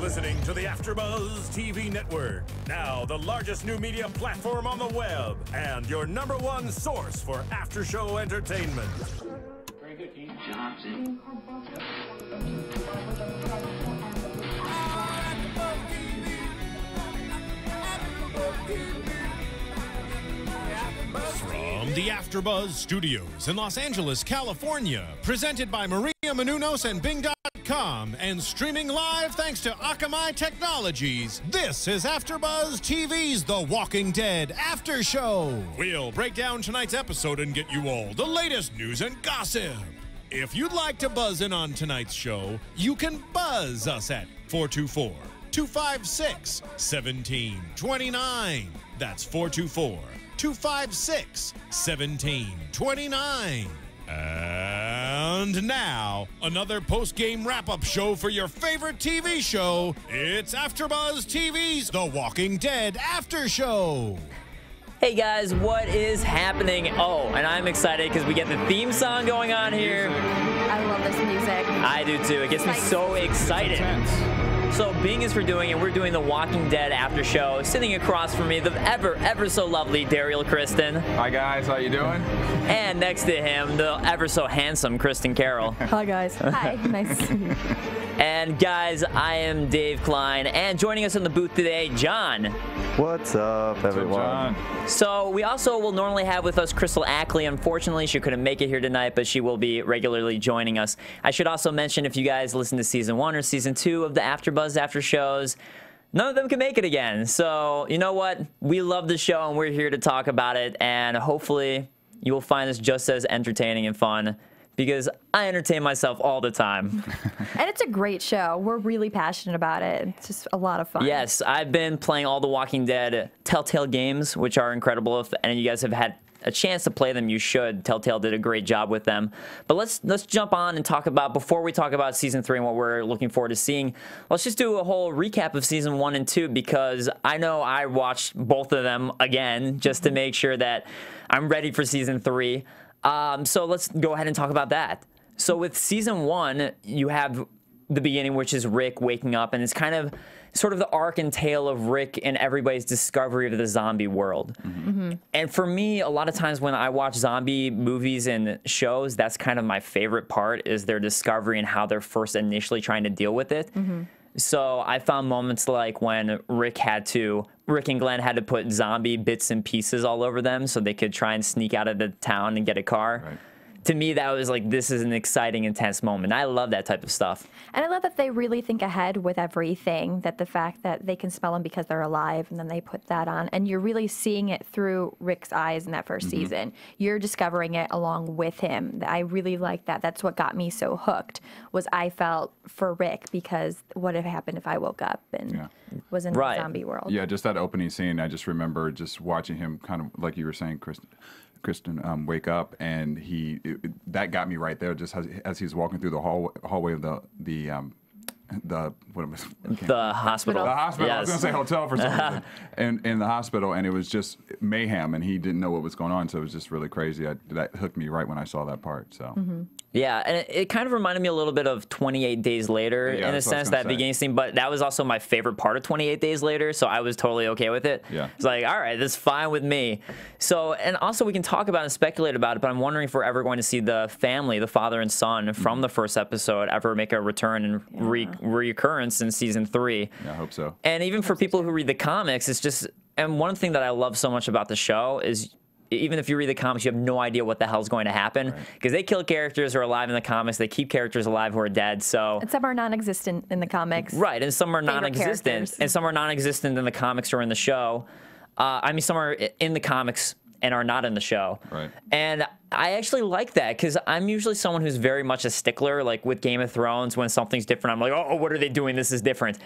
listening to the AfterBuzz TV network. Now, the largest new media platform on the web and your #1 source for after-show entertainment. Very good, Keith. Johnson. From the AfterBuzz Studios in Los Angeles, California, presented by Maria Menounos and Bing.com, and streaming live thanks to Akamai Technologies, this is AfterBuzz TV's The Walking Dead After Show. We'll break down tonight's episode and get you all the latest news and gossip. If you'd like to buzz in on tonight's show, you can buzz us at 424-256-1729. That's 424-256-1729. And now, another post-game wrap-up show for your favorite TV show. It's AfterBuzz TV's The Walking Dead After Show. Hey guys, what is happening? Oh, and I'm excited because we get the theme song going on here. I love this music. I do too. It gets me so excited. So Bing is for doing it. We're doing the Walking Dead After Show. Sitting across from me, the ever so lovely Derrial Christon. Hi guys, how you doing? And next to him, the ever so handsome Kristin Carole. Hi guys. Hi. Nice to meet you. And guys, I am Dave Klein, and joining us in the booth today, John. What's up, everyone? So we also will normally have with us Crystal Ackley. Unfortunately, she couldn't make it here tonight, but she will be regularly joining us. I should also mention, if you guys listen to Season 1 or Season 2 of the AfterBuzz After Shows, none of them can make it again. So, you know what? We love the show, and we're here to talk about it, and hopefully you will find this just as entertaining and fun, because I entertain myself all the time. And it's a great show. We're really passionate about it. It's just a lot of fun. Yes, I've been playing all the Walking Dead Telltale games, which are incredible. If any of you guys have had a chance to play them, you should. Telltale did a great job with them. But let's jump on and talk about, before we talk about Season 3 and what we're looking forward to seeing, let's just do a whole recap of Season 1 and 2, because I know I watched both of them again just to make sure that I'm ready for Season 3. So let's go ahead and talk about that. So with Season 1, you have the beginning, which is Rick waking up, and it's kind of sort of the arc and tale of Rick and everybody's discovery of the zombie world. And for me, a lot of times when I watch zombie movies and shows, that's kind of my favorite part, is their discovery and how they're first initially trying to deal with it. So I found moments like when Rick and Glenn had to put zombie bits and pieces all over them so they could try and sneak out of the town and get a car. Right. To me, that was like, this is an exciting, intense moment. I love that type of stuff. And I love that they really think ahead with everything, that the fact that they can smell them because they're alive, and then they put that on. And you're really seeing it through Rick's eyes in that first season. You're discovering it along with him. I really like that. That's what got me so hooked, was I felt for Rick, because what had happened if I woke up and was in the zombie world? Yeah, just that opening scene, I just remember just watching him kind of, like you were saying, Kristin, wake up, and that got me right there. Just as he's walking through the hallway of the hospital. The hospital. Yes. I was going to say hotel for some reason. And in the hospital, and it was just mayhem, and he didn't know what was going on, so it was just really crazy. That hooked me right when I saw that part. So. Yeah, and it kind of reminded me a little bit of 28 Days Later in a sense, that beginning scene, but that was also my favorite part of 28 Days Later, so I was totally okay with it. Yeah. It's like, all right, this is fine with me. So, and also we can talk about and speculate about it, but I'm wondering if we're ever going to see the family, the father and son from the first episode, ever make a return and reoccurrence in Season 3. Yeah, I hope so. And even for people who read the comics, it's just, and one thing that I love so much about the show is, even if you read the comics, you have no idea what the hell's going to happen, because they kill characters who are alive in the comics. They keep characters alive who are dead. So, and some are non-existent in the comics. Right, and some are non-existent. And some are non-existent in the comics or in the show. I mean, some are in the comics and are not in the show. Right. And I actually like that, because I'm usually someone who's very much a stickler. Like with Game of Thrones, when something's different, I'm like, oh, what are they doing? This is different.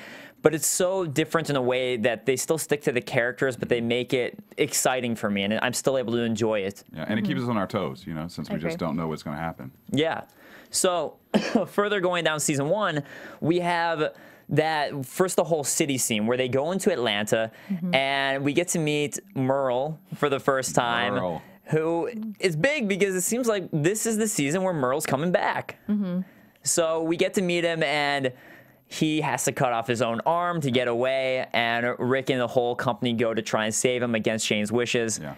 But it's so different in a way that they still stick to the characters, but they make it exciting for me, and I'm still able to enjoy it. Yeah, and it keeps us on our toes, you know, since we just don't know what's going to happen. Yeah. So further going down Season 1, we have that first, the whole city scene where they go into Atlanta, and we get to meet Merle for the first time, who is big because it seems like this is the season where Merle's coming back. So we get to meet him, and he has to cut off his own arm to get away, and Rick and the whole company go to try and save him against Shane's wishes. Yeah.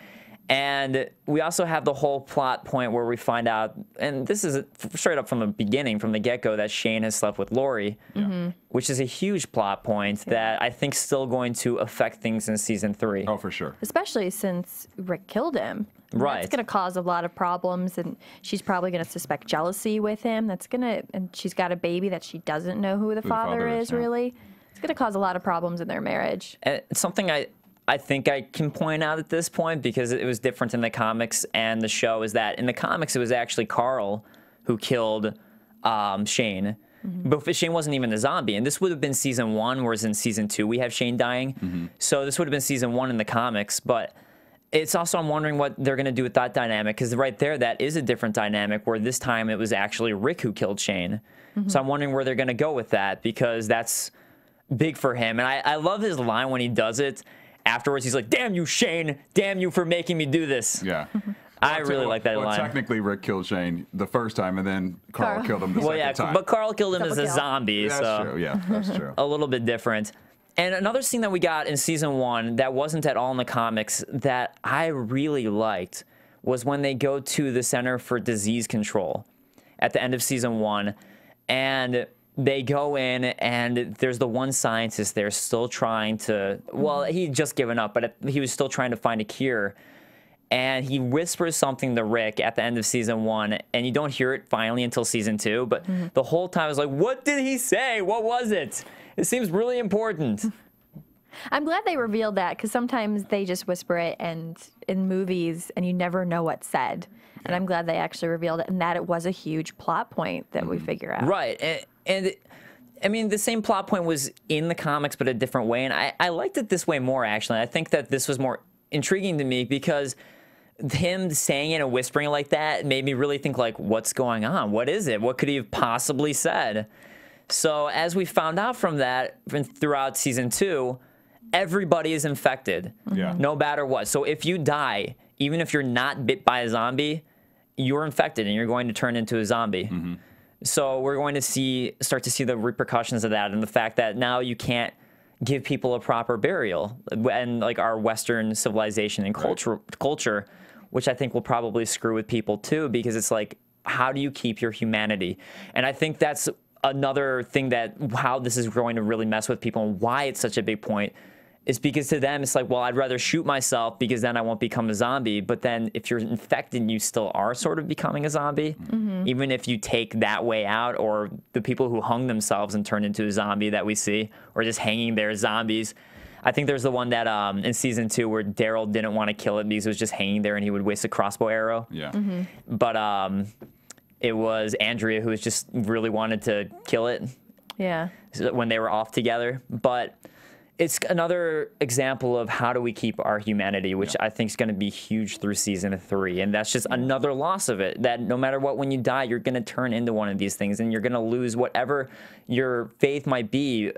And we also have the whole plot point where we find out, and this is straight up from the beginning, from the get-go, that Shane has slept with Lori, which is a huge plot point that I think still going to affect things in season 3. Oh, for sure. Especially since Rick killed him. Right. That's going to cause a lot of problems, and she's probably going to suspect jealousy with him. And she's got a baby that she doesn't know who the father is, really. It's going to cause a lot of problems in their marriage. And it's something I think I can point out at this point, because it was different in the comics and the show, is that in the comics it was actually Carl who killed Shane. But Shane wasn't even a zombie, and this would have been season 1, whereas in season 2 we have Shane dying. So this would have been season 1 in the comics, but it's also, I'm wondering what they're going to do with that dynamic, because right there, that is a different dynamic, where this time it was actually Rick who killed Shane. So I'm wondering where they're going to go with that, because that's big for him. And I love his line when he does it. Afterwards, he's like, "Damn you, Shane! Damn you for making me do this." Yeah. I really like that well, line. Technically, Rick killed Shane the first time, and then Carl killed him the second time. But Carl killed him as a kill. zombie, That's so true. Yeah, that's true. a little bit different. And another scene that we got in season 1 that wasn't at all in the comics that I really liked was when they go to the Center for Disease Control at the end of season 1, and they go in, and there's the one scientist there still trying to, well, he'd just given up, but he was still trying to find a cure. And he whispers something to Rick at the end of season 1, and you don't hear it finally until season 2, but the whole time I was like, what did he say? What was it? It seems really important. I'm glad they revealed that, because sometimes they just whisper it and in movies, and you never know what's said. And I'm glad they actually revealed it, and that it was a huge plot point that we figure out. Right. And I mean, the same plot point was in the comics, but a different way. And I liked it this way more, actually. I think that this was more intriguing to me, because him saying it and whispering like that made me really think, like, what's going on? What is it? What could he have possibly said? So as we found out from that throughout season 2, everybody is infected, no matter what. So if you die, even if you're not bit by a zombie, you're infected and you're going to turn into a zombie. So we're going to start to see the repercussions of that, and the fact that now you can't give people a proper burial, and like our Western civilization and culture, which I think will probably screw with people too, because it's like, how do you keep your humanity? And I think that's another thing that how this is going to really mess with people, and why it's such a big point is because to them it's like, well, I'd rather shoot myself because then I won't become a zombie. But then if you're infected, you still are sort of becoming a zombie, even if you take that way out. Or the people who hung themselves and turned into a zombie that we see, or just hanging there as zombies. I think there's the one that in season 2 where Derrial didn't want to kill it because it was just hanging there and he would waste a crossbow arrow. Yeah. But it was Andrea who just really wanted to kill it. Yeah. When they were off together. But it's another example of how do we keep our humanity, which I think is going to be huge through season 3. And that's just another loss of it, that no matter what, when you die, you're going to turn into one of these things, and you're going to lose whatever your faith might be.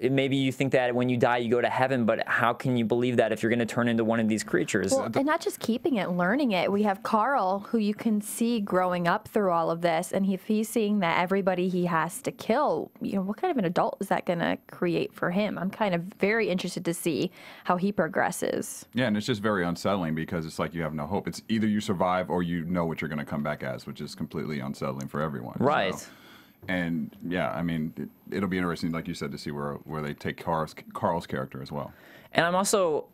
Maybe you think that when you die, you go to heaven, but how can you believe that if you're going to turn into one of these creatures? Well, and not just keeping it, learning it. We have Carl, who you can see growing up through all of this, and if he's seeing that everybody he has to kill, you know, what kind of an adult is that going to create for him? I'm kind of very interested to see how he progresses. Yeah, and it's just very unsettling, because it's like you have no hope. It's either you survive or you know what you're going to come back as, which is completely unsettling for everyone. Right. So, and yeah, I mean, it'll be interesting, like you said, to see where they take Carl's character as well. And I'm also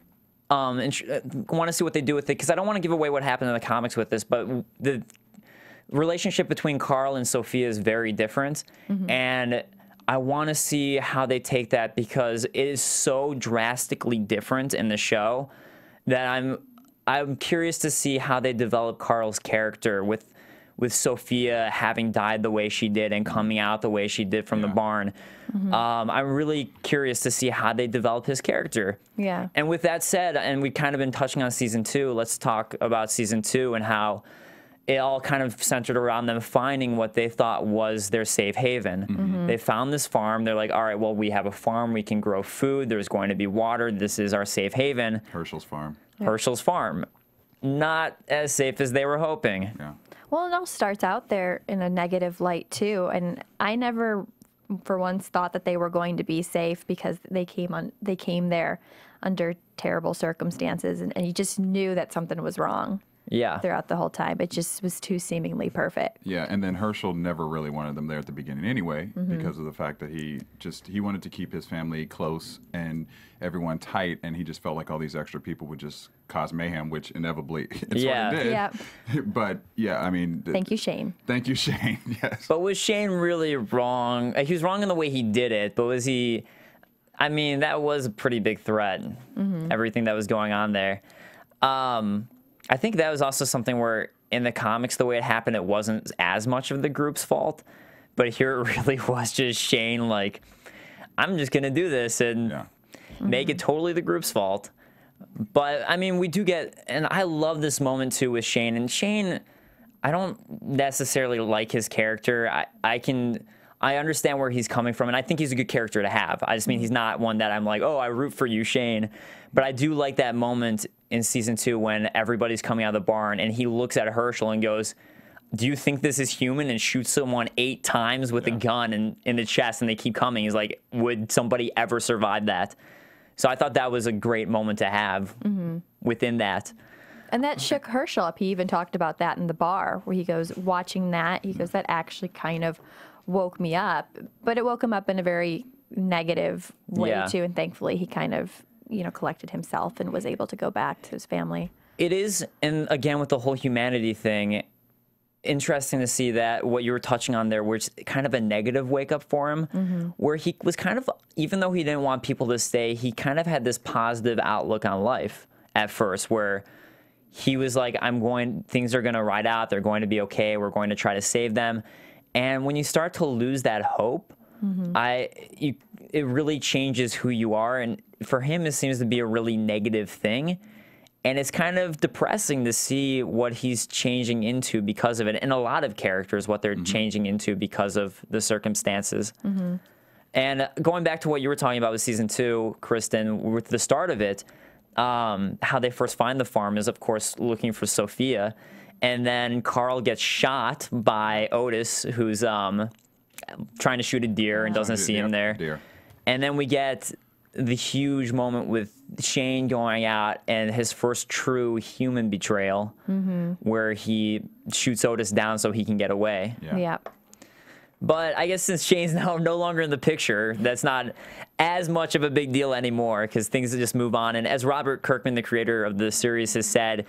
want to see what they do with it, because I don't want to give away what happened in the comics with this, but the relationship between Carl and Sophia is very different, and I want to see how they take that, because it is so drastically different in the show that I'm curious to see how they develop Carl's character with Sophia having died the way she did and coming out the way she did from the barn. I'm really curious to see how they develop his character. Yeah. And with that said, and we've kind of been touching on season 2, let's talk about season 2 and how it all kind of centered around them finding what they thought was their safe haven. They found this farm. They're like, all right, well, we have a farm. We can grow food. There's going to be water. This is our safe haven. Herschel's farm. Herschel's farm. Not as safe as they were hoping. Yeah. Well, it all starts out there in a negative light, too. And I never for once thought that they were going to be safe because they came there under terrible circumstances, and you just knew that something was wrong. Yeah. Throughout the whole time. It just was too seemingly perfect. Yeah, and then Herschel never really wanted them there at the beginning anyway, because of the fact that he wanted to keep his family close and everyone tight, and he just felt like all these extra people would just cause mayhem, which inevitably it sort of did. Yeah. But yeah, I mean, Thank you, Shane. Thank you, Shane. Yes. But was Shane really wrong? He was wrong in the way he did it, but was he? I mean, that was a pretty big threat. Everything that was going on there. I think that was also something where in the comics, the way it happened, it wasn't as much of the group's fault. But here it really was just Shane, like, I'm just going to do this and make it totally the group's fault. But, I mean, we do get, and I love this moment, too, with Shane. And Shane, I don't necessarily like his character. I understand where he's coming from, and I think he's a good character to have. I just mean he's not one that I'm like, oh, I root for you, Shane. But I do like that moment in season 2 when everybody's coming out of the barn, and he looks at Herschel and goes, do you think this is human? And shoots someone 8 times with a gun in the chest, and they keep coming. He's like, would somebody ever survive that? So I thought that was a great moment to have within that. And that shook Herschel up. He even talked about that in the bar, where he goes, watching that, he goes, that actually kind of woke me up. But it woke him up in a very negative way, too. And thankfully, he kind of, collected himself and was able to go back to his family. It is, and again, with the whole humanity thing, interesting to see that what you were touching on there, which kind of a negative wake up for him, where he was kind of, even though he didn't want people to stay, he kind of had this positive outlook on life at first, where he was like, things are going to ride out. They're going to be okay. We're going to try to save them. And when you start to lose that hope, it really changes who you are. And for him, it seems to be a really negative thing. And it's kind of depressing to see what he's changing into because of it. And a lot of characters, what they're changing into because of the circumstances. And going back to what you were talking about with season 2, Kristin, with the start of it, how they first find the farm is, of course, looking for Sophia. And then Carl gets shot by Otis, who's trying to shoot a deer and doesn't see him there. Deer. And then we get the huge moment with Shane going out and his first true human betrayal, where he shoots Otis down so he can get away. Yeah. But I guess since Shane's now no longer in the picture, that's not as much of a big deal anymore because things just move on. And as Robert Kirkman, the creator of the series, has said,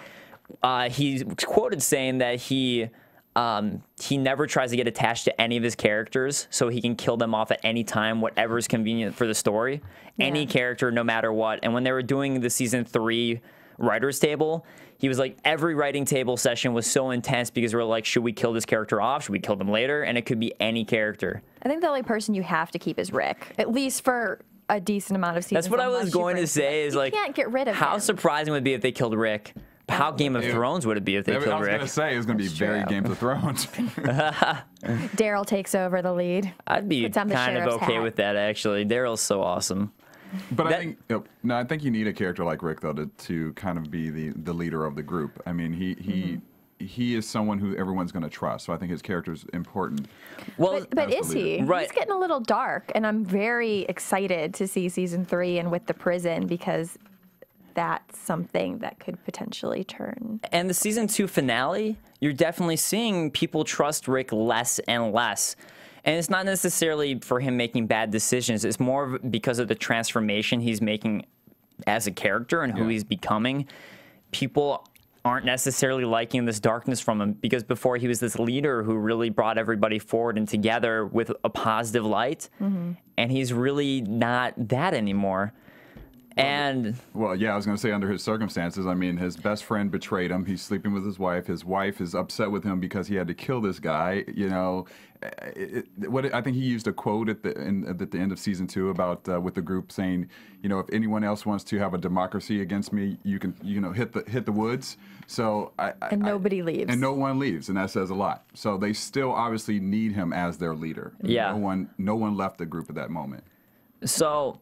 he's quoted saying that he never tries to get attached to any of his characters, so he can kill them off at any time, whatever is convenient for the story. Any character, no matter what. And when they were doing the season 3 writer's table, he was like, every writing table session was so intense because we were like, should we kill this character off? Should we kill them later? And it could be any character. I think the only person you have to keep is Rick, at least for a decent amount of seasons. That's what I was going to say. Is like, you can't get rid of how him. surprising would it be if they killed Rick? How Game of Thrones would it be if they killed Rick? I was going to say, it's going to be very Game of Thrones. Daryl takes over the lead. I'd be kind of okay with that, actually. Daryl's so awesome. But I think you need a character like Rick, though, to kind of be the leader of the group. I mean, he is someone who everyone's going to trust, so I think his character is important. Well, but is he? Right. He's getting a little dark, and I'm very excited to see season 3 and with the prison, because that's something that could potentially turn. And the season 2 finale, you're definitely seeing people trust Rick less and less. And it's not necessarily for him making bad decisions. It's more because of the transformation he's making as a character and who he's becoming. People aren't necessarily liking this darkness from him, because before he was this leader who really brought everybody forward and together with a positive light. And he's really not that anymore. And well, yeah, I was going to say, under his circumstances, I mean, his best friend betrayed him. He's sleeping with his wife. His wife is upset with him because he had to kill this guy. You know, I think he used a quote at the end of season 2 about with the group saying, you know, if anyone else wants to have a democracy against me, you can, hit the woods. So nobody leaves, and no one leaves, and that says a lot. So they still obviously need him as their leader. Yeah, no one left the group at that moment. So.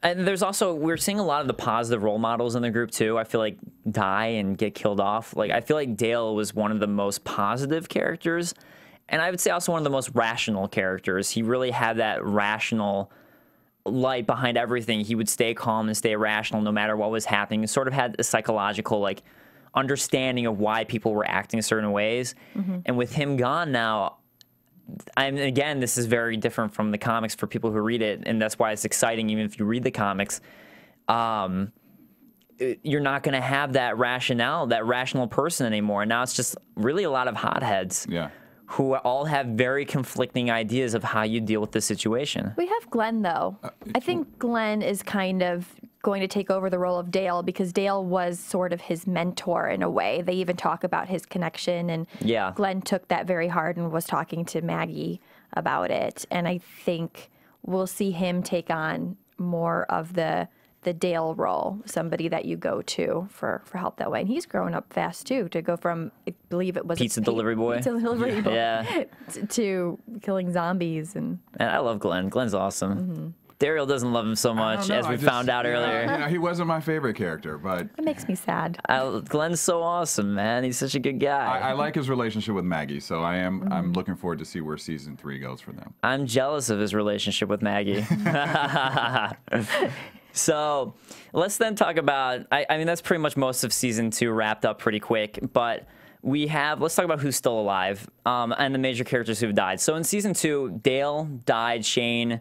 And there's also, we're seeing a lot of the positive role models in the group, too. I feel like die and get killed off. Like, I feel like Dale was one of the most positive characters. And I would say also one of the most rational characters. He really had that rational light behind everything. He would stay calm and stay rational no matter what was happening. He sort of had a psychological, like, understanding of why people were acting certain ways. And with him gone now, again, this is very different from the comics for people who read it, and that's why it's exciting even if you read the comics. You're not going to have that rational person anymore. Now it's just really a lot of hotheads. Yeah. Who all have very conflicting ideas of how you deal with the situation. We have Glenn, though. I think Glenn is kind of going to take over the role of Dale because Dale was sort of his mentor in a way. They even talk about his connection, and Glenn took that very hard and was talking to Maggie about it. And I think we'll see him take on more of the Dale role, somebody that you go to for help that way. And he's growing up fast, too, to go from, I believe it was Pizza delivery boy. To killing zombies. And I love Glenn. Glenn's awesome. Derrial doesn't love him so much, as we found out earlier. Yeah, he wasn't my favorite character, but... It makes me sad. Glenn's so awesome, man. He's such a good guy. I like his relationship with Maggie, so I'm looking forward to see where season 3 goes for them. I'm jealous of his relationship with Maggie. So let's then talk about, I mean, that's pretty much most of season 2 wrapped up pretty quick, but let's talk about who's still alive and the major characters who've died. So in season 2, Dale died, Shane,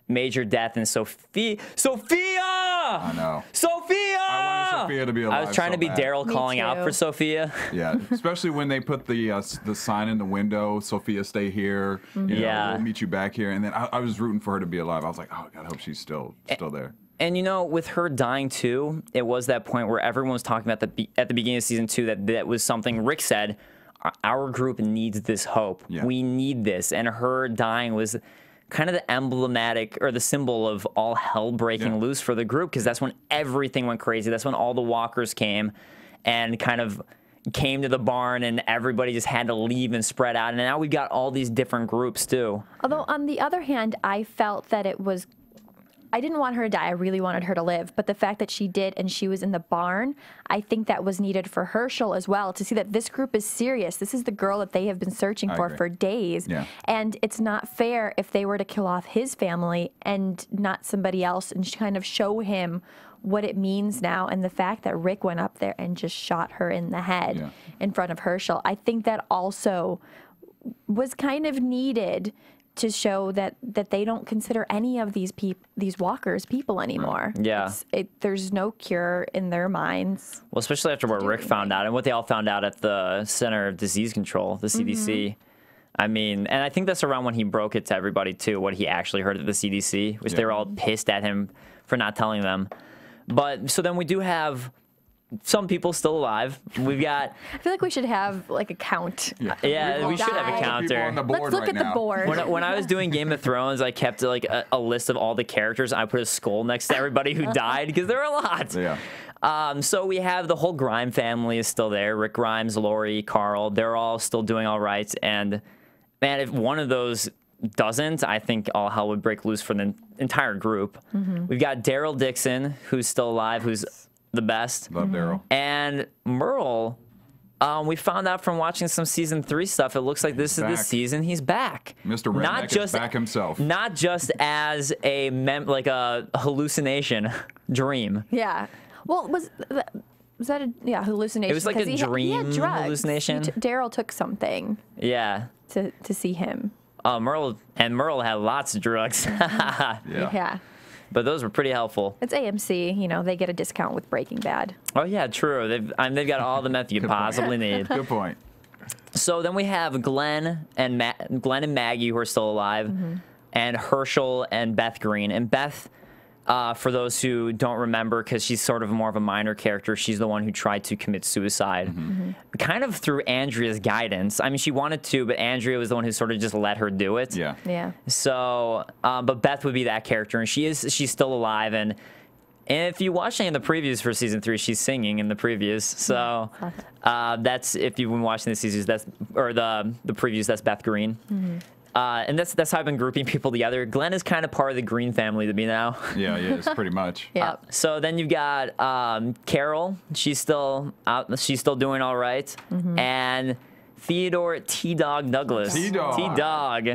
major death, and Sophia! I know. Sophia! I wanted Sophia to be alive. I was trying to be Derrial calling out for Sophia. Yeah, especially when they put the sign in the window, Sophia, stay here. You know, we'll meet you back here. And then I was rooting for her to be alive. I was like, oh, God, I hope she's still there. And, you know, with her dying, too, it was that point where everyone was talking about at the beginning of season 2 that was something Rick said, our group needs this hope. Yeah. We need this. And her dying was kind of the emblematic or the symbol of all hell breaking loose for the group, because that's when everything went crazy. That's when all the walkers came and kind of came to the barn and everybody just had to leave and spread out. And now we've got all these different groups, too. Although, on the other hand, I felt that it was... I didn't want her to die. I really wanted her to live. But the fact that she did and she was in the barn, I think that was needed for Herschel as well, to see that this group is serious. This is the girl that they have been searching for days. Yeah. And it's not fair if they were to kill off his family and not somebody else, and kind of show him what it means now. And the fact that Rick went up there and just shot her in the head in front of Herschel, I think that also was kind of needed to show that they don't consider any of these walkers people anymore. Yeah. There's no cure in their minds. Well, especially after what Rick found out and what they all found out at the Center of Disease Control, the CDC. I mean, and I think that's around when he broke it to everybody, too, what he actually heard at the CDC, which they were all pissed at him for not telling them. But so then we do have some people still alive. We've got... I feel like we should have, like, a count. Yeah, we should have a counter. Let's look at the board. When I was doing Game of Thrones, I kept, like, a list of all the characters. I put a skull next to everybody who died, because there are a lot. Yeah. So we have the whole Grime family is still there. Rick Grimes, Lori, Carl. They're all still doing all right. And, man, if one of those doesn't, I think all hell would break loose for the entire group. We've got Daryl Dixon, who's still alive, who's the best. Love Daryl. And Merle, we found out from watching some season 3 stuff, it looks like this is the season he's back. Mr. Redneck is back himself. Not just as a hallucination dream. Yeah. Well, was that a hallucination? It was like a dream hallucination. Daryl took something. Yeah. To see him. Merle had lots of drugs. Yeah. But those were pretty helpful. It's AMC, you know, they get a discount with Breaking Bad. Oh, yeah, true. They've got all the meth you could possibly need. Good point. So then we have Glenn and Maggie, who are still alive, and Herschel and Beth Green. And Beth, for those who don't remember, because she's sort of more of a minor character, she's the one who tried to commit suicide. Kind of through Andrea's guidance. I mean, she wanted to, but Andrea was the one who sort of just let her do it. Yeah. So, but Beth would be that character, and she's still alive. And if you watch any of the previews for season 3, she's singing in the previews. So that's, if you've been watching the seasons, the previews, that's Beth Green. And that's how I've been grouping people together. Glenn is kind of part of the Green family to me now. Yeah, he is, pretty much. So then you've got Carole. She's still out. She's still doing all right. And Theodore T-Dog Douglas. T-Dog.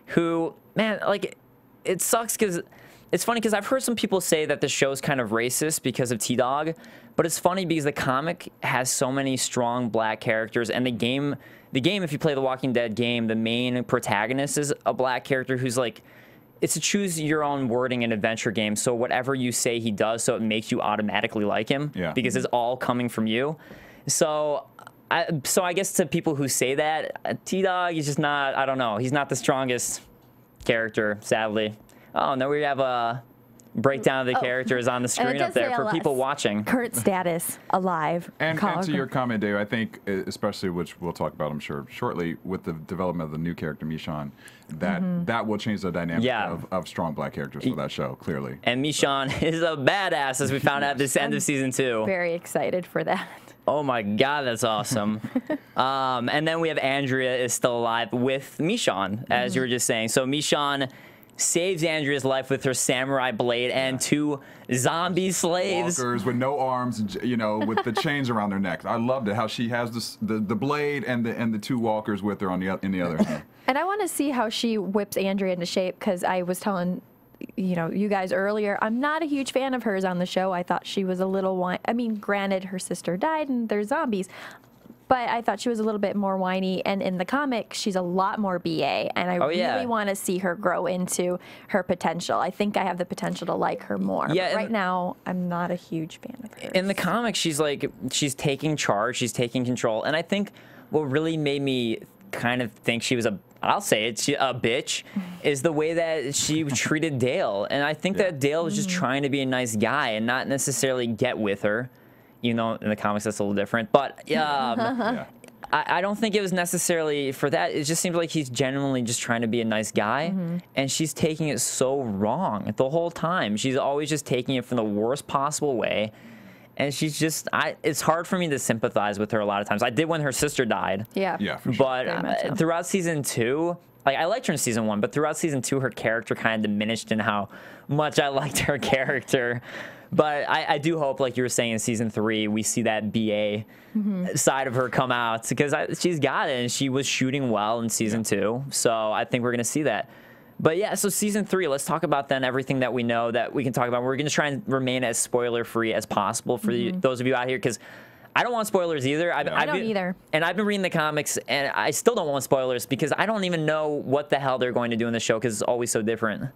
Who, man, like, it sucks because it's funny because I've heard some people say that the show's kind of racist because of T-Dog, but it's funny because the comic has so many strong black characters, and the game, if you play the Walking Dead game, the main protagonist is a black character who's like, it's a choose your own wording and adventure game. So whatever you say he does, so it makes you automatically like him because it's all coming from you. So I guess to people who say that, T-Dog is just not, I don't know, he's not the strongest character, sadly. Oh, no, we have a breakdown of the characters on the screen up there for people watching. Current status, alive. And to your comment, Dave, I think, especially, which we'll talk about, I'm sure, shortly, with the development of the new character, Michonne, that will change the dynamic of strong black characters for that show, clearly. And Michonne is a badass, as we found out at this end of season 2. Very excited for that. Oh my God, that's awesome. And then we have Andrea is still alive with Michonne, as you were just saying. So Michonne saves Andrea's life with her samurai blade and 2 zombie slaves. Walkers with no arms, with the chains around their necks. I loved it how she has the blade and the 2 walkers with her in the other hand. And I want to see how she whips Andrea into shape, because I was telling you guys earlier, I'm not a huge fan of hers on the show. I thought she was a little I mean, granted, her sister died and they're zombies, but I thought she was a little bit more whiny. And in the comic, she's a lot more BA. And I really want to see her grow into her potential. I think I have the potential to like her more. Yeah, but right now, I'm not a huge fan of her. In the comic, she's taking charge, she's taking control. And I think what really made me kind of think she was a bitch, is the way that she treated Dale. And I think that Dale was just trying to be a nice guy and not necessarily get with her. In the comics that's a little different, but I don't think it was necessarily for that. It just seems like he's genuinely just trying to be a nice guy, and she's taking it so wrong the whole time. She's always just taking it from the worst possible way, and she's just it's hard for me to sympathize with her a lot of times. I did when her sister died. Yeah, for sure. But throughout season 2, like, I liked her in season 1, but throughout season 2, her character kind of diminished in how much I liked her character. But I do hope, like you were saying, in season 3, we see that BA side of her come out, because she's got it, and she was shooting well in season 2. So I think we're going to see that. But yeah, so season 3, let's talk about then everything that we know that we can talk about. We're going to try and remain as spoiler-free as possible for those of you out here, because I don't want spoilers either. I don't either. And I've been reading the comics, and I still don't want spoilers, because I don't even know what the hell they're going to do in the show, because it's always so different.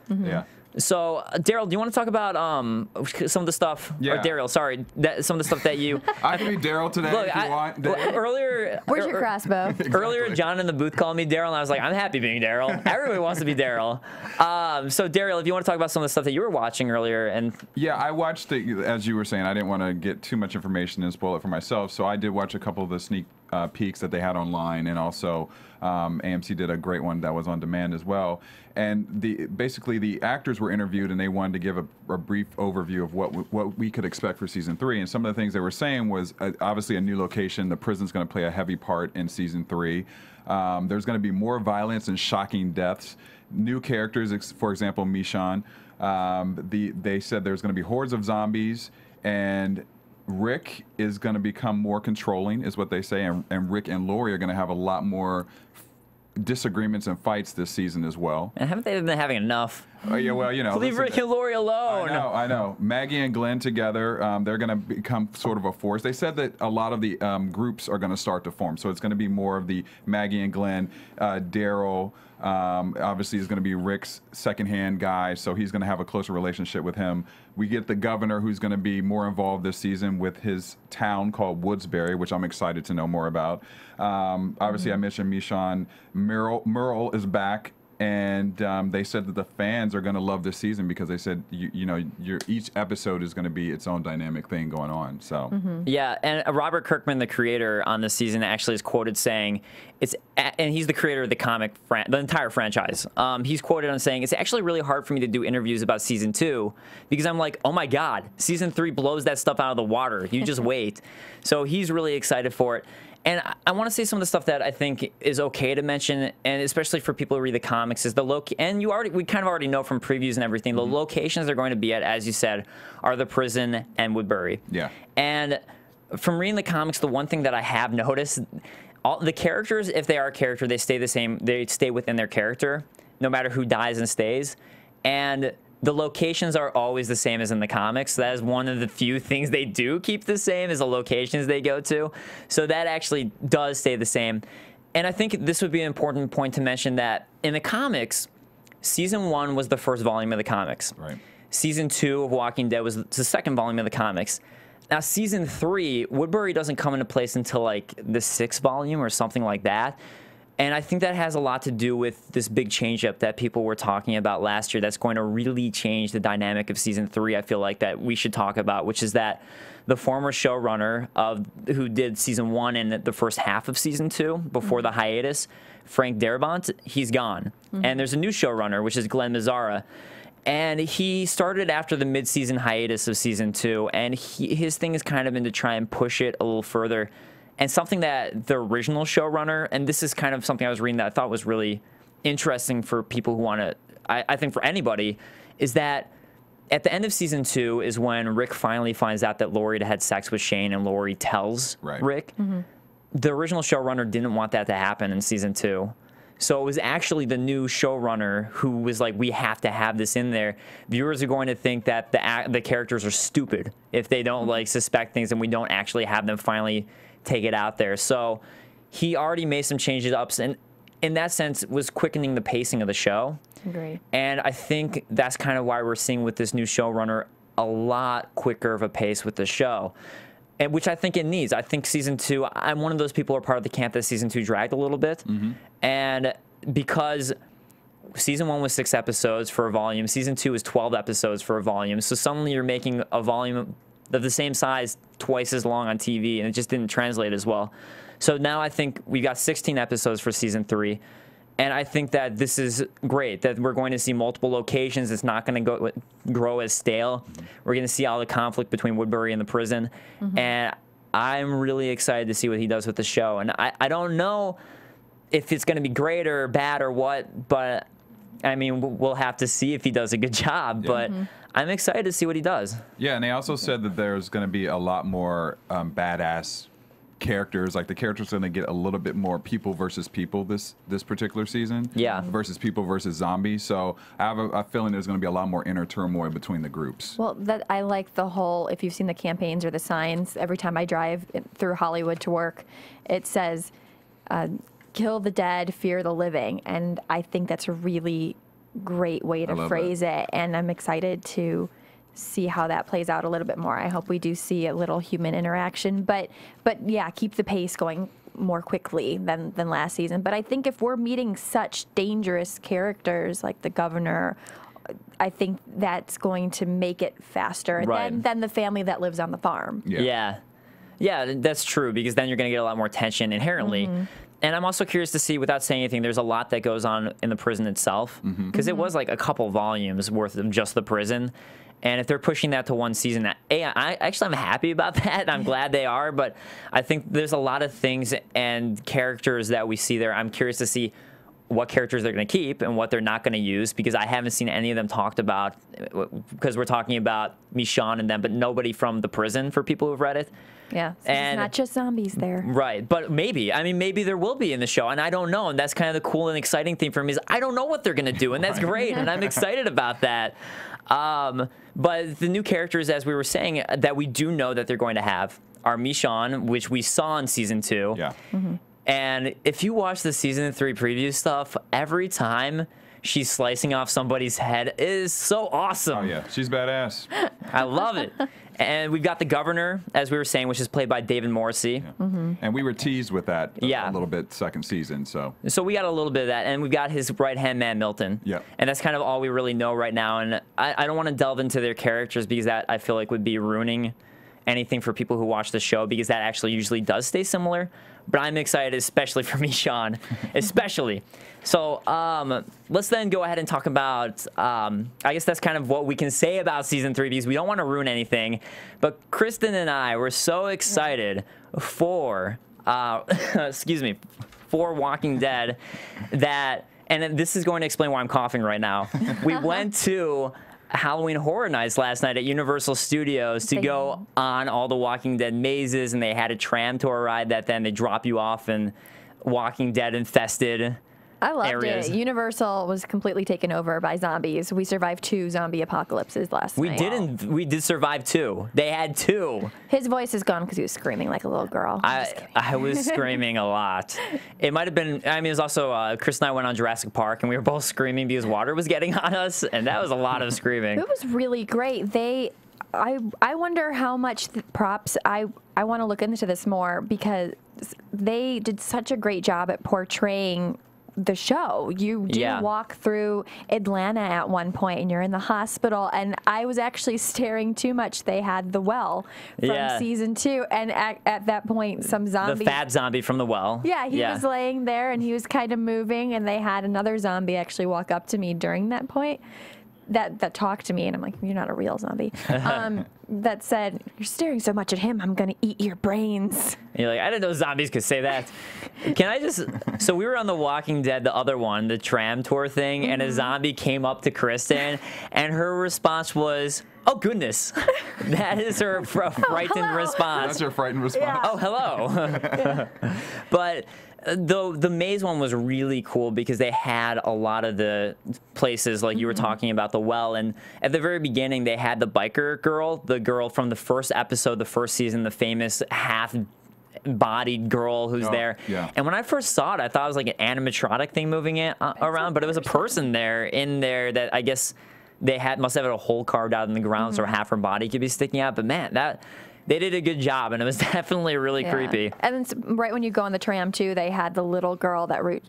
Yeah. So, Derrial, do you want to talk about some of the stuff? Yeah. Or Derrial, sorry, some of the stuff that you... I can be Derrial today if you want. Earlier... Where's your crossbow? Earlier, John in the booth called me Derrial, and I was like, I'm happy being Derrial. Everybody wants to be Derrial. So, Derrial, if you want to talk about some of the stuff that you were watching earlier, and... Yeah, I watched it, as you were saying. I didn't want to get too much information and spoil it for myself, so I did watch a couple of the sneak peeks that they had online, and also AMC did a great one that was on demand as well. And basically the actors were interviewed, and they wanted to give a brief overview of what we could expect for season 3. And some of the things they were saying was obviously a new location. The prison's going to play a heavy part in season 3. There's going to be more violence and shocking deaths. New characters, for example, Michonne. They said there's going to be hordes of zombies, and Rick is going to become more controlling, is what they say, and Rick and Lori are going to have a lot more disagreements and fights this season as well. And haven't they been having enough? Yeah, well, leave Rick and Lori alone. I know. Maggie and Glenn together, they're going to become sort of a force. They said that a lot of the groups are going to start to form, so it's going to be more of the Maggie and Glenn, Daryl. Obviously, is going to be Rick's second-hand guy, so he's going to have a closer relationship with him. We get the governor, who's going to be more involved this season with his town called Woodsbury, which I'm excited to know more about. Obviously, I mentioned Michonne. Merle is back. And they said that the fans are going to love this season, because they said, each episode is going to be its own dynamic thing going on. So yeah, and Robert Kirkman, the creator on this season, actually is quoted saying, and he's the creator of the comic, the entire franchise. He's quoted on saying, it's actually really hard for me to do interviews about season 2, because I'm like, oh my God, season 3 blows that stuff out of the water. You just wait. So he's really excited for it. And I want to say some of the stuff that I think is okay to mention, and especially for people who read the comics, is and we kind of already know from previews and everything, the locations they're going to be at, as you said, are the prison and Woodbury. Yeah. And from reading the comics, the one thing that I have noticed, all the characters, if they are a character, they stay the same. They stay within their character, no matter who dies and stays. And the locations are always the same as in the comics. That is one of the few things they do keep the same, is the locations they go to. So that actually does stay the same. And I think this would be an important point to mention, that in the comics, season 1 was the first volume of the comics. Right. Season 2 of Walking Dead was the second volume of the comics. Now, season 3, Woodbury doesn't come into place until like the 6th volume or something like that. And I think that has a lot to do with this big change-up that people were talking about last year that's going to really change the dynamic of season 3, I feel like, that we should talk about, which is that the former showrunner who did season 1 and the first half of season 2 before the hiatus, Frank Darabont, he's gone. And there's a new showrunner, which is Glenn Mazzara. And he started after the mid-season hiatus of season 2, and his thing has kind of been to try and push it a little further. And something that the original showrunner, and this is kind of something I was reading that I thought was really interesting for people who want to, I think for anybody, is that at the end of season 2 is when Rick finally finds out that Lori had sex with Shane, and Lori tells Rick. The original showrunner didn't want that to happen in season 2. So it was actually the new showrunner who was like, we have to have this in there. Viewers are going to think that the characters are stupid if they don't like suspect things and we don't actually have them finally take it out there. So he already made some changes ups, and in that sense was quickening the pacing of the show. Agree. And I think that's kind of why we're seeing with this new showrunner a lot quicker of a pace with the show, and which I think it needs. I think season 2, I'm one of those people who are part of the camp that season 2 dragged a little bit. And because season 1 was 6 episodes for a volume, season 2 is 12 episodes for a volume. So suddenly you're making a volume of the same size twice as long on TV, and it just didn't translate as well. So now I think we got 16 episodes for season 3, and I think that this is great, that we're going to see multiple locations. It's not going to grow as stale. We're going to see all the conflict between Woodbury and the prison, and I'm really excited to see what he does with the show. And I don't know if it's going to be great or bad or what, but I mean, we'll have to see if he does a good job, but I'm excited to see what he does. Yeah, and they also said that there's going to be a lot more badass characters. Like the characters are going to get a little bit more people versus people this particular season. Yeah. Versus people versus zombies. So I have a feeling there's going to be a lot more inner turmoil between the groups. Well, I like the whole, if you've seen the campaigns or the signs, every time I drive through Hollywood to work, it says, kill the dead, fear the living. And I think that's a really great way to phrase it. And I'm excited to see how that plays out a little bit more. I hope we do see a little human interaction, but yeah, keep the pace going more quickly than last season. But I think if we're meeting such dangerous characters like the governor, I think that's going to make it faster than the family that lives on the farm. Yeah, that's true, because then you're going to get a lot more tension inherently. And I'm also curious to see, without saying anything, there's a lot that goes on in the prison itself, because it was like a couple volumes worth of just the prison. And if they're pushing that to one season, I'm happy about that. I'm glad they are, but I think there's a lot of things and characters that we see there. I'm curious to see what characters they're going to keep and what they're not going to use, because I haven't seen any of them talked about, because we're talking about Michonne and them, but nobody from the prison for people who've read it. Yeah, so it's not just zombies there. Right, but maybe there will be in the show, and I don't know, and that's kind of the cool and exciting thing for me, is I don't know what they're going to do, and that's great, and I'm excited about that. But the new characters, as we were saying, that we do know that they're going to have are Michonne, which we saw in season 2. Yeah. And if you watch the season 3 preview stuff, every time she's slicing off somebody's head, it is so awesome. Oh yeah, she's badass. I love it. And we've got the governor, as we were saying, which is played by David Morrissey. And we were teased with that a little bit second season. So we got a little bit of that, and we've got his right-hand man, Milton. Yeah. And that's kind of all we really know right now. And I don't want to delve into their characters, because that, I feel like, would be ruining anything for people who watch the show, because that actually usually does stay similar. But I'm excited, especially for Michonne, especially. So let's then go ahead and talk about, I guess that's kind of what we can say about season 3, because we don't want to ruin anything. But Kristin and I were so excited for, for Walking Dead that, and this is going to explain why I'm coughing right now. We went to Halloween Horror Nights last night at Universal Studios to go on all the Walking Dead mazes, and they had a tram tour ride that then they drop you off in Walking Dead infested I loved areas. it. Universal was completely taken over by zombies. We survived 2 zombie apocalypses last night. We did survive 2. They had 2. His voice is gone because he was screaming like a little girl. I was screaming a lot. It might have been, I mean, it was also, Chris and I went on Jurassic Park, and we were both screaming because water was getting on us, and that was a lot of screaming. It was really great. I wonder how much props, I want to look into this more because they did such a great job at portraying the show. You do walk through Atlanta at one point, and you're in the hospital, and I was actually staring too much. They had the well from season 2, and at that point, some zombie, the fat zombie from the well. Yeah, he was laying there, and he was kind of moving, and they had another zombie actually walk up to me during that point. That talked to me, and I'm like, you're not a real zombie. That said, you're staring so much at him, I'm going to eat your brains. And you're like, I didn't know zombies could say that. Can I just... So we were on The Walking Dead, the other one, the tram tour thing, and a zombie came up to Kristin, and her response was, oh, goodness. That is her frightened response. That's her frightened response. Yeah. Oh, hello. But... The maze one was really cool because they had a lot of the places like you were talking about, the well, and at the very beginning they had the biker girl, the girl from the first episode, the first season, the famous half-bodied girl who's there. Yeah. And when I first saw it, I thought it was like an animatronic thing moving it around, but it was a person in there that I guess they must have had a hole carved out in the ground so half her body could be sticking out. But man, they did a good job, and it was definitely really creepy. And then right when you go on the tram, too, they had the little girl that Rick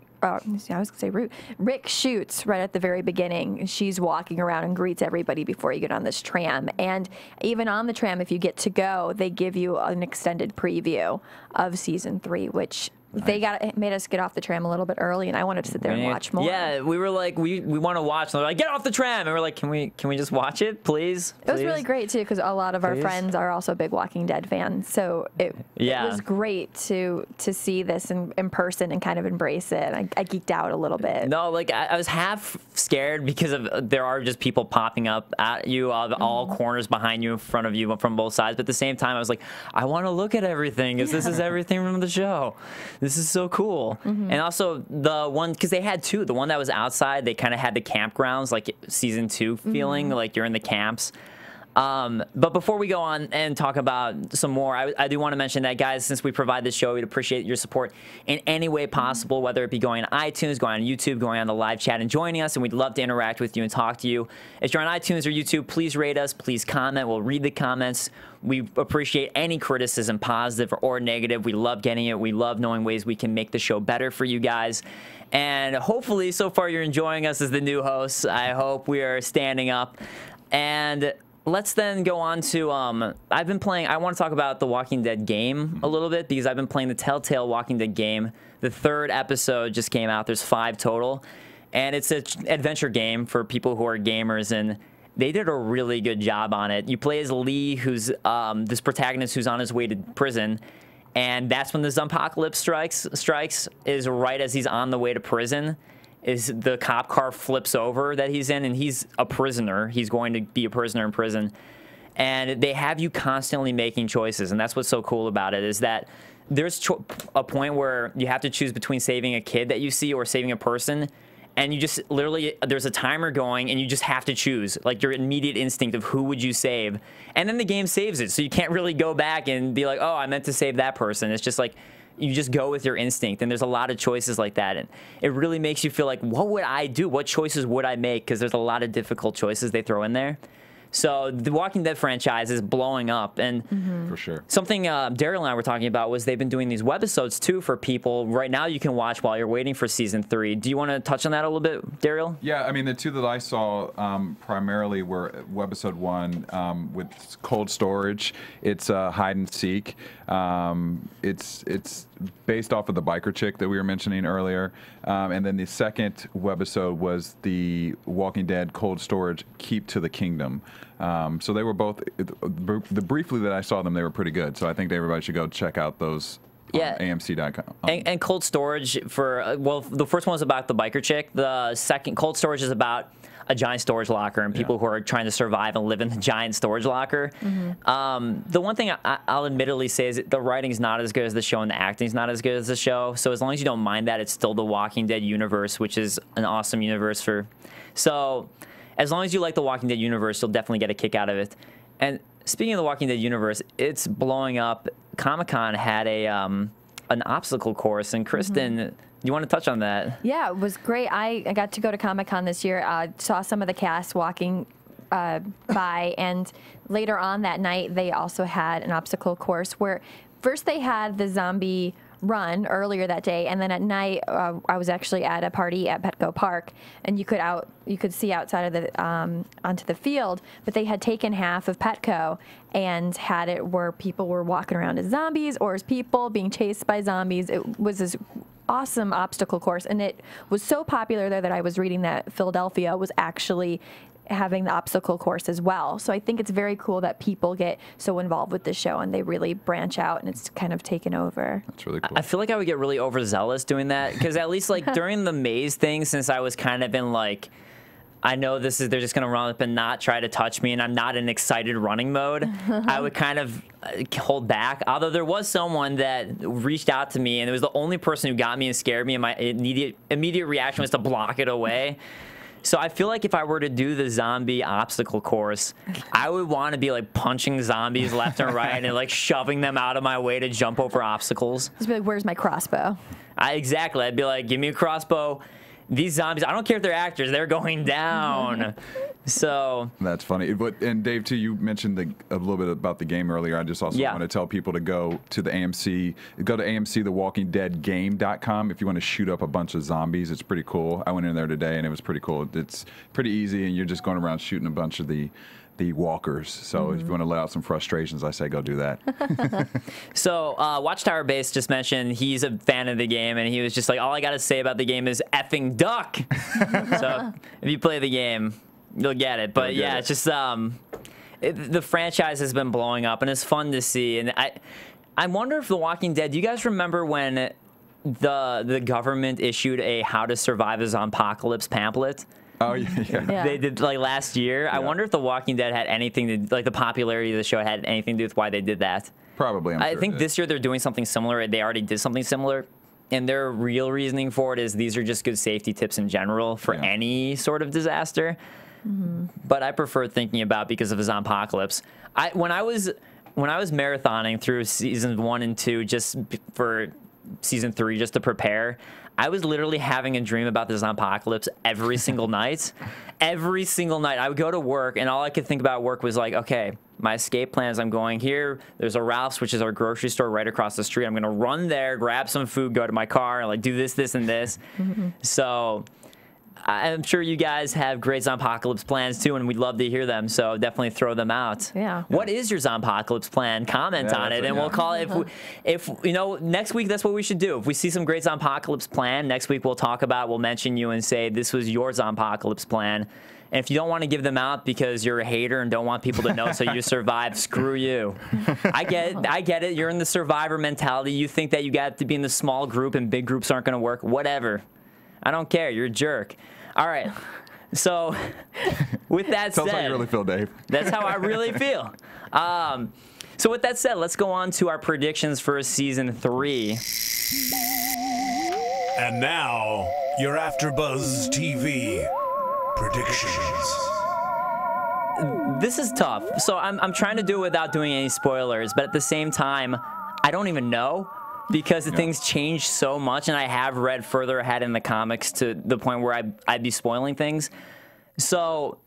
shoots right at the very beginning. She's walking around and greets everybody before you get on this tram. And even on the tram, if you get to go, they give you an extended preview of season 3, which... They made us get off the tram a little bit early, and I wanted to sit there and watch more. Yeah, we were like, we want to watch. And they're like, get off the tram. And we're like, can we just watch it, please? It was really great, too, because a lot of our friends are also big Walking Dead fans. So it was great to see this in person and kind of embrace it. And I geeked out a little bit. No, like, I was half scared because there are just people popping up at you out of all corners behind you, in front of you, from both sides. But at the same time, I was like, I want to look at everything because this is everything from the show. This is so cool. And also the one, because they had 2, the one that was outside, they kind of had the campgrounds, like season 2 feeling, like you're in the camps. But before we go on and talk about some more, I do want to mention that, guys, since we provide this show, we'd appreciate your support in any way possible, whether it be going on iTunes, going on YouTube, going on the live chat and joining us, and we'd love to interact with you and talk to you. If you're on iTunes or YouTube, please rate us, please comment. We'll read the comments. We appreciate any criticism, positive or negative. We love getting it. We love knowing ways we can make the show better for you guys. And hopefully, so far, you're enjoying us as the new hosts. I hope we are standing up. And let's then go on to, I've been playing, I want to talk about the Walking Dead game a little bit because I've been playing the Telltale Walking Dead game. The 3rd episode just came out. There's 5 total. And it's an adventure game for people who are gamers, and they did a really good job on it. You play as Lee, who's this protagonist who's on his way to prison, and that's when the Zompocalypse strikes is right as he's on the way to prison. Is the cop car flips over that he's in, and he's a prisoner. He's going to be a prisoner in prison. And they have you constantly making choices, and that's what's so cool about it, is that there's a point where you have to choose between saving a kid that you see or saving a person, and you just literally, there's a timer going, and you just have to choose, like your immediate instinct of who would you save. And then the game saves it, so you can't really go back and be like, oh, I meant to save that person. It's just like, you just go with your instinct, and there's a lot of choices like that, and it really makes you feel like, what would I do? What choices would I make? Because there's a lot of difficult choices they throw in there. So the Walking Dead franchise is blowing up, and for sure. Something Derrial and I were talking about was they've been doing these webisodes too for people. Right now you can watch while you're waiting for season 3. Do you want to touch on that a little bit, Derrial? Yeah, I mean, the 2 that I saw primarily were webisode 1 with cold storage. It's hide and seek. It's based off of the biker chick that we were mentioning earlier. And then the second webisode was the Walking Dead cold storage keep to the kingdom. So they were both, briefly that I saw them, they were pretty good. So I think everybody should go check out those on AMC.com. And cold storage for, well, the first one was about the biker chick. The second, cold storage, is about a giant storage locker and people who are trying to survive and live in the giant storage locker. The one thing I'll admittedly say is that the writing's not as good as the show and the acting's not as good as the show. So as long as you don't mind that, it's still the Walking Dead universe, which is an awesome universe So as long as you like the Walking Dead universe, you'll definitely get a kick out of it. And speaking of the Walking Dead universe, it's blowing up. Comic-Con had an obstacle course, and Kristin, you want to touch on that? Yeah, it was great. I got to go to Comic-Con this year. Saw some of the cast walking by, and later on that night, they also had an obstacle course where first they had the zombie run earlier that day, and then at night I was actually at a party at Petco Park, and you could see outside of the onto the field, but they had taken half of Petco and had it where people were walking around as zombies or as people being chased by zombies. It was this awesome obstacle course, and it was so popular there that I was reading that Philadelphia was actually having the obstacle course as well. So I think it's very cool that people get so involved with the show and they really branch out and it's kind of taken over. That's really cool. I feel like I would get really overzealous doing that because at least like during the maze thing, since I was kind of in like, I know they're just going to run up and not try to touch me and I'm not in excited running mode, I would kind of hold back. Although there was someone that reached out to me and it was the only person who got me and scared me and my immediate reaction was to block it away. So I feel like if I were to do the zombie obstacle course, I would want to be like punching zombies left and right and like shoving them out of my way to jump over obstacles. Just be like, where's my crossbow? Exactly. I'd be like, give me a crossbow. These zombies, I don't care if they're actors, they're going down. So that's funny. And Dave, too, you mentioned a little bit about the game earlier. I just also want to tell people to go to the AMC, go to AMCTheWalkingDeadGame.com if you want to shoot up a bunch of zombies. It's pretty cool. I went in there today and it was pretty cool. It's pretty easy and you're just going around shooting a bunch of the walkers. So if you want to let out some frustrations, I say go do that. So Watchtower Base just mentioned he's a fan of the game, and he was just like, all I got to say about the game is effing duck. So if you play the game, you'll get it. But yeah, it's just the franchise has been blowing up, and it's fun to see. And I wonder if The Walking Dead, do you guys remember when the government issued a How to Survive a Zompocalypse pamphlet? Oh, yeah. They did like last year. I wonder if The Walking Dead had anything to, like the popularity of the show had anything to do with why they did that. Probably, I think this year they're doing something similar. They already did something similar. And their real reasoning for it is these are just good safety tips in general for any sort of disaster. But I prefer thinking about because of a zompocalypse. When I was marathoning through seasons 1 and 2 just for season 3 just to prepare, I was literally having a dream about the zompocalypse every single night. Every single night. I would go to work, and all I could think about work was like, okay, my escape plan is I'm going here. There's a Ralph's, which is our grocery store right across the street. I'm going to run there, grab some food, go to my car, and like do this, this, and this. So I'm sure you guys have great zompocalypse plans too, and we'd love to hear them. So definitely throw them out. Yeah. What is your zompocalypse plan? Comment on it, and we'll call it. If you know, next week that's what we should do. If we see some great zompocalypse plan, next week we'll mention you and say this was your zompocalypse plan. And if you don't want to give them out because you're a hater and don't want people to know so you survive, screw you. I get it. You're in the survivor mentality. You think that you got to be in the small group and big groups aren't going to work. Whatever. I don't care. You're a jerk. All right. So with that said. That's how you really feel, Dave. That's how I really feel. So with that said, let's go on to our predictions for season 3. And now, your AfterBuzz TV predictions. This is tough. So I'm trying to do it without doing any spoilers, but at the same time, I don't even know because things change so much, and I have read further ahead in the comics to the point where I'd be spoiling things. So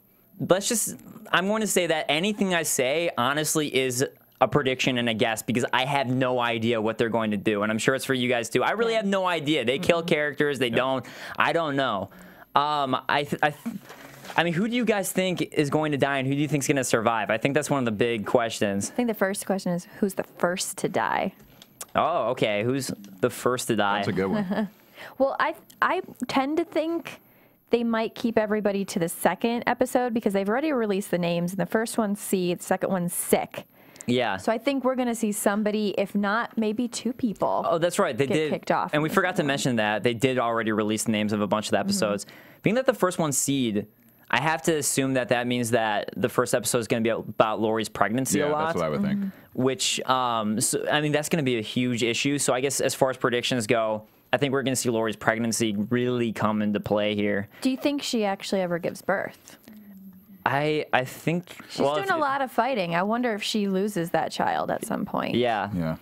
I'm going to say that anything I say, honestly, is a prediction and a guess because I have no idea what they're going to do, and I'm sure it's for you guys too. I really have no idea. They kill characters. They don't. I don't know. I mean, who do you guys think is going to die and who do you think is going to survive? I think that's one of the big questions. I think the first question is, who's the first to die? Oh, okay. Who's the first to die? That's a good one. Well, I tend to think they might keep everybody to the second episode because they've already released the names. And the first one's C, the second one's Sick. Yeah. So I think we're going to see somebody, if not maybe 2 people. Oh, that's right. They get did kicked off. And we forgot to mention that they did already release the names of a bunch of the episodes. Being that the first one's Seed, I have to assume that means that the first episode is going to be about Lori's pregnancy a lot. That's what I would think. Which, so, I mean, that's going to be a huge issue. So I guess as far as predictions go, I think we're going to see Lori's pregnancy really come into play here. Do you think she actually ever gives birth? I think she's doing a lot of fighting. I wonder if she loses that child at some point. Yeah.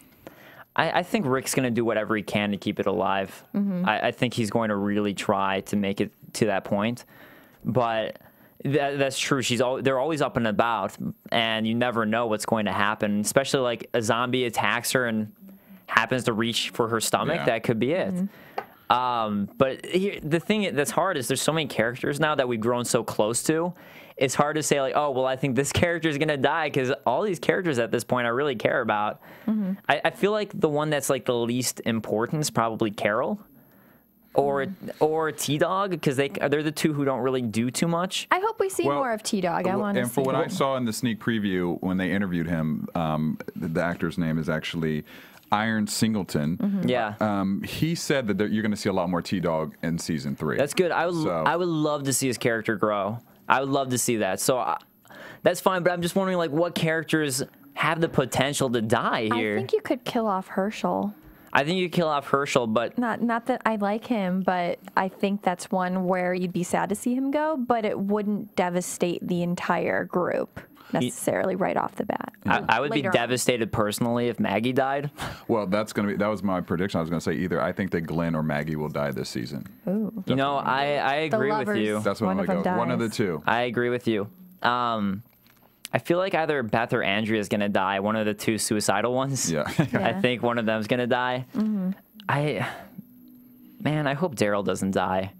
I think Rick's going to do whatever he can to keep it alive. I think he's going to really try to make it to that point. But that's true. They're always up and about, and you never know what's going to happen. Especially like a zombie attacks her and happens to reach for her stomach. That could be it. But here, the thing that's hard is there's so many characters now that we've grown so close to. It's hard to say like, oh, well, I think this character is going to die because all these characters at this point I really care about. I feel like the one that's like the least important is probably Carole or T-Dog because they're the two who don't really do too much. I hope we see more of T-Dog. I want to see. And for what I saw in the sneak preview when they interviewed him, the actor's name is actually Iron Singleton. He said that you're going to see a lot more T-Dog in season 3. That's good. I would love to see his character grow. I would love to see that. So that's fine, but I'm just wondering, like, what characters have the potential to die here? I think you could kill off Herschel. I think you could kill off Herschel, but... Not that I like him, but I think that's one where you'd be sad to see him go, but it wouldn't devastate the entire group necessarily right off the bat. I would be devastated personally if Maggie died. Well, that was my prediction. I was going to say either I think that Glenn or Maggie will die this season. Ooh. You know, I agree with you. That's what I'm going to go. One of the two. I agree with you. I feel like either Beth or Andrea is going to die. One of the two suicidal ones. Yeah. I think one of them is going to die. I hope Derrial doesn't die.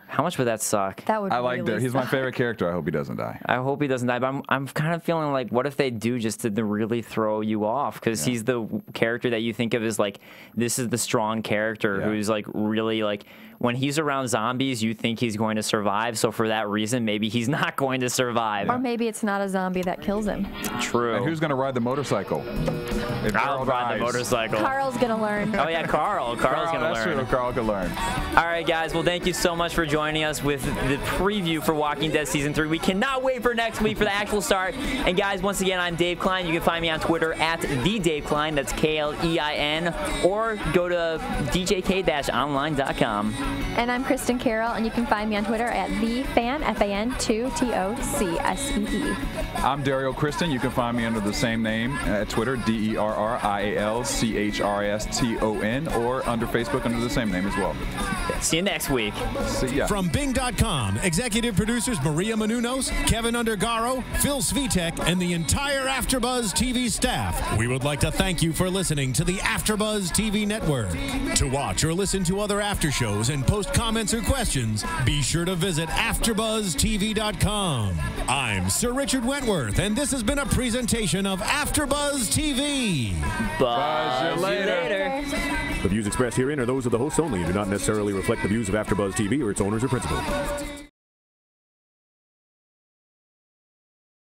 How much would that suck? That would. I like that. He's my favorite character. I hope he doesn't die. I hope he doesn't die, but I'm kind of feeling like, what if they do just to really throw you off? Because he's the character that you think of as like, this is the strong character who's like really like, when he's around zombies, you think he's going to survive. So for that reason, maybe he's not going to survive. Or maybe it's not a zombie that kills him. True. And who's going to ride the motorcycle? I'll ride the motorcycle. Carl's going to learn. Oh, yeah, Carl's going to learn. That's true. Carl can learn. All right, guys. Well, thank you so much for joining us with the preview for Walking Dead Season 3. We cannot wait for next week for the actual start. And, guys, once again, I'm Dave Klein. You can find me on Twitter at @TheDaveKlein. That's Klein. Or go to djk-online.com. And I'm Kristin Carole, and you can find me on Twitter at TheFan, FAN2TOCSEE. I'm Derrial Christon. You can find me under the same name at Twitter, DerrialChriston, or under Facebook under the same name as well. See you next week. See ya. From Bing.com, executive producers Maria Menounos, Kevin Undergaro, Phil Svitek, and the entire AfterBuzz TV staff, we would like to thank you for listening to the AfterBuzz TV network. To watch or listen to other after shows and post comments or questions, be sure to visit AfterBuzzTV.com. I'm Sir Richard Wentworth, and this has been a presentation of AfterBuzz TV. Buzz you later. The views expressed herein are those of the hosts only and do not necessarily reflect the views of AfterBuzz TV or its owners or principals.